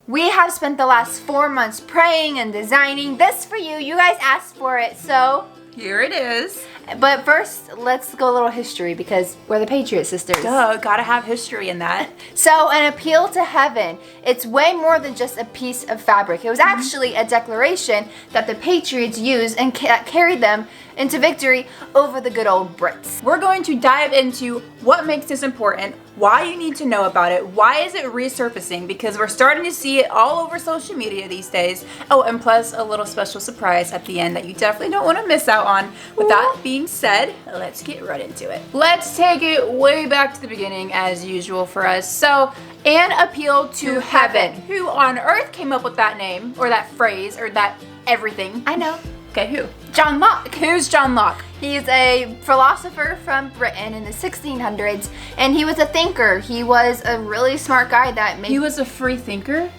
We have spent the last 4 months praying and designing this for you. You guys asked for it, so here it is. But first, let's go a little history because we're the Patriot sisters. Duh, gotta have history in that. So, an appeal to heaven. It's way more than just a piece of fabric. It was actually a declaration that the Patriots used and carried them into victory over the good old Brits. We're going to dive into what makes this important, why you need to know about it, why is it resurfacing, because we're starting to see it all over social media these days. Oh, and plus a little special surprise at the end that you definitely don't want to miss out on. With that being said, let's get right into it. Let's take it way back to the beginning as usual for us. So, an appeal to heaven. Who on earth came up with that name or that phrase or that everything? I know. Okay, who? John Locke. Who's John Locke? He's a philosopher from Britain in the 1600s, and he was a thinker. He was a really smart guy that made... He was a free thinker?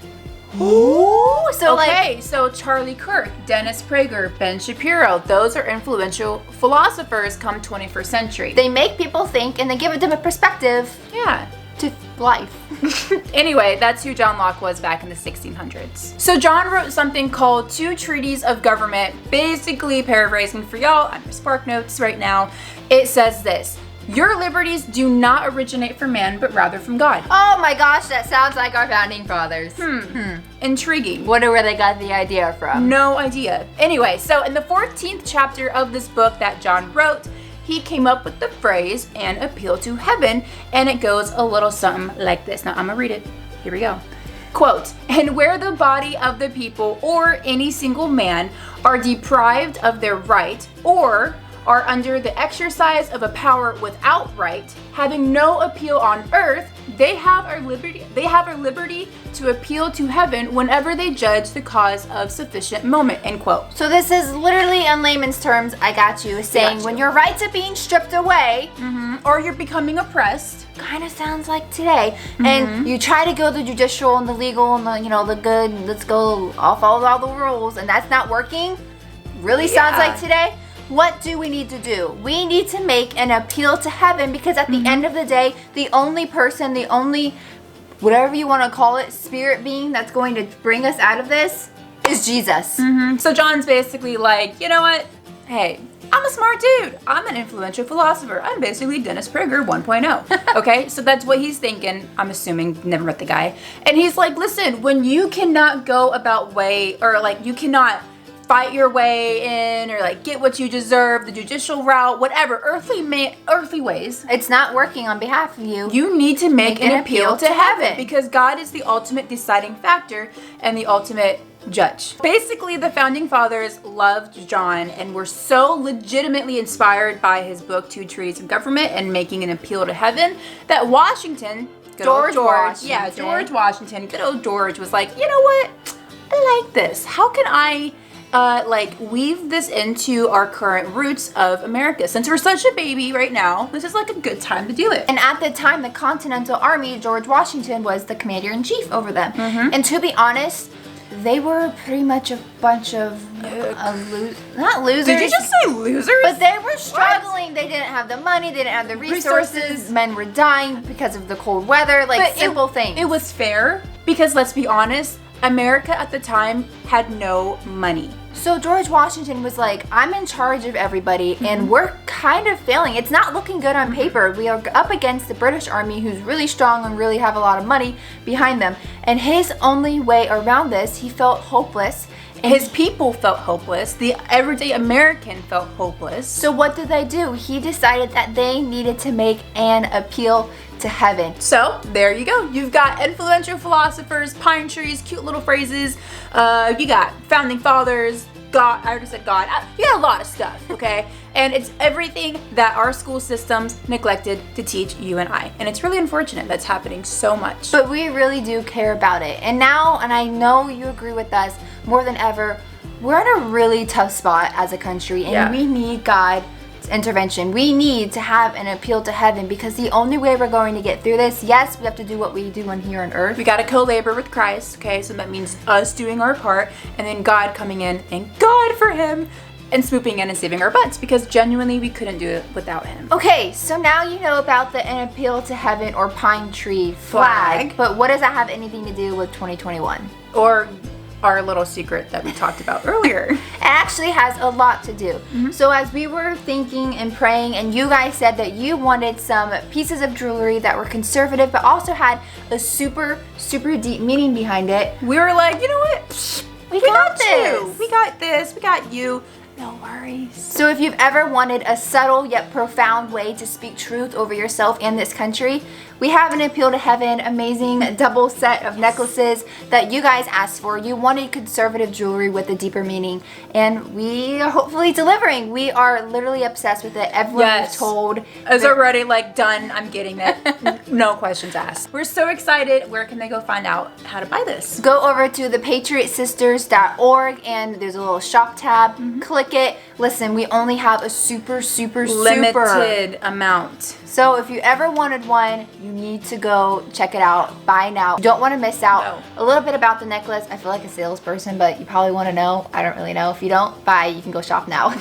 Ooh, so so Charlie Kirk, Dennis Prager, Ben Shapiro, those are influential philosophers come 21st century. They make people think and they give them a perspective. Yeah. To life. Anyway, that's who John Locke was back in the 1600s. So John wrote something called 2 Treaties of Government, basically paraphrasing for y'all. I'm just Spark Notes right now. It says this: your liberties do not originate from man, but rather from God. Oh my gosh, that sounds like our founding fathers. Intriguing. Wonder where they got the idea from. No idea. Anyway, so in the 14th chapter of this book that John wrote, he came up with the phrase, an appeal to heaven, and it goes a little something like this. Now, I'm gonna read it. Here we go. Quote, and where the body of the people or any single man are deprived of their right or are under the exercise of a power without right, having no appeal on earth, they have our liberty to appeal to heaven whenever they judge the cause of sufficient moment, end quote. So this is literally, in layman's terms, I got you, saying when your rights are being stripped away, or you're becoming oppressed, kind of sounds like today, and you try to go the judicial and the legal and the good, let's go, I'll follow all the rules, and that's not working, really sounds like today. What do we need to do? We need to make an appeal to heaven, because at the end of the day, the only person, the only, whatever you want to call it, spirit being that's going to bring us out of this is Jesus. So John's basically like, you know what? Hey, I'm a smart dude. I'm an influential philosopher. I'm basically Dennis Prager 1.0. Okay, so that's what he's thinking. I'm assuming, never met the guy. And he's like, listen, when you cannot go about way, or like you cannot fight your way in, or like get what you deserve, the judicial route, whatever, earthly ways, it's not working on behalf of you. You need to make an appeal to heaven, because God is the ultimate deciding factor and the ultimate judge. Basically, the founding fathers loved John and were so legitimately inspired by his book 2 Treaties of Government and making an appeal to heaven that Washington, George Washington, good old George, was like, you know what, I like this. How can I weave this into our current roots of America? Since we're such a baby right now, this is like a good time to do it. And at the time, the Continental Army, George Washington was the commander-in-chief over them. And to be honest, they were pretty much a bunch of not losers. Did you just say losers? But they were struggling. What? They didn't have the money. They didn't have the resources. Men were dying because of the cold weather. Like, simple things. It was fair, because let's be honest, America at the time had no money. So George Washington was like, I'm in charge of everybody, and we're kind of failing. It's not looking good on paper. We are up against the British Army, who's really strong and really have a lot of money behind them. And his only way around this, he felt hopeless. And his people felt hopeless. The everyday American felt hopeless. So what did they do? He decided that they needed to make an appeal to heaven. So there you go. You've got influential philosophers, pine trees, cute little phrases. You got founding fathers, God. I already said God. You got a lot of stuff, okay? And it's everything that our school systems neglected to teach you and I. And it's really unfortunate that's happening so much. But we really do care about it. And now, and I know you agree with us, more than ever, we're in a really tough spot as a country, and we need God's intervention. We need to have an appeal to heaven, because the only way we're going to get through this, yes, we have to do what we do on here on earth. We got to co-labor with Christ, okay? So that means us doing our part, and then God coming in, and God for him, and swooping in and saving our butts, because genuinely we couldn't do it without him. Okay, so now you know about the An Appeal to Heaven or pine tree flag, but what does that have anything to do with 2021? Or our little secret that we talked about earlier. It actually has a lot to do. So as we were thinking and praying, and you guys said that you wanted some pieces of jewelry that were conservative but also had a super deep meaning behind it, We were like, you know what? we got you. this. We got this. We got you. No worries. So if you've ever wanted a subtle yet profound way to speak truth over yourself and this country, we have an Appeal to Heaven amazing double set of necklaces that you guys asked for. You wanted conservative jewelry with a deeper meaning, and we are hopefully delivering. We are literally obsessed with it. Everyone we've told is already like, done. I'm getting it. No questions asked. We're so excited. Where can they go find out how to buy this? Go over to thepatriotsisters.org and there's a little shop tab. Click it. Listen, we only have a super limited amount. So if you ever wanted one, you need to go check it out. Buy now. You don't want to miss out. No. A little bit about the necklace. I feel like a salesperson, but you probably want to know. I don't really know. If you don't, buy. You can go shop now.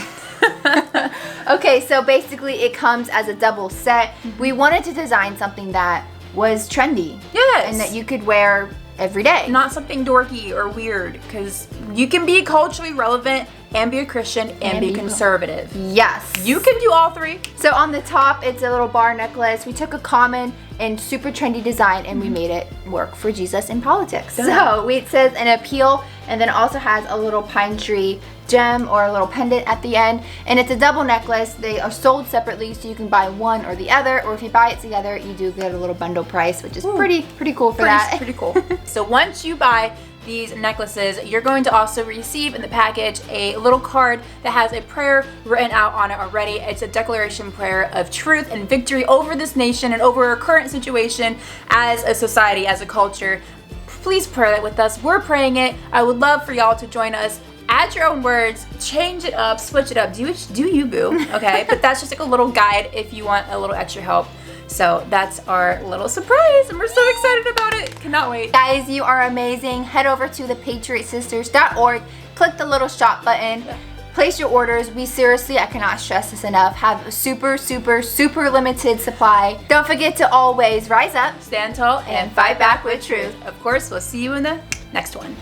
Okay, so basically it comes as a double set. We wanted to design something that was trendy. Yes. And that you could wear every day. Not something dorky or weird, because you can be culturally relevant and be a Christian and be conservative. Yes. You can do all three. So on the top, it's a little bar necklace. We took a common and super trendy design and we made it work for Jesus in politics. So it says an appeal, and then also has a little pine tree gem or a little pendant at the end, and it's a double necklace. They are sold separately, so you can buy one or the other, or if you buy it together, you do get a little bundle price, which is pretty cool for that. Pretty cool. So once you buy these necklaces, you're going to also receive in the package a little card that has a prayer written out on it already. It's a declaration prayer of truth and victory over this nation and over our current situation as a society, as a culture. Please pray that with us. We're praying it. I would love for y'all to join us. Add your own words, change it up, switch it up. Do you, boo, okay? But that's just like a little guide if you want a little extra help. So that's our little surprise, and we're so excited about it. Cannot wait. Guys, you are amazing. Head over to thepatriotsisters.org, click the little shop button, place your orders. We seriously, I cannot stress this enough, have a super limited supply. Don't forget to always rise up, Stand tall, and fight back with truth. Of course, we'll see you in the next one.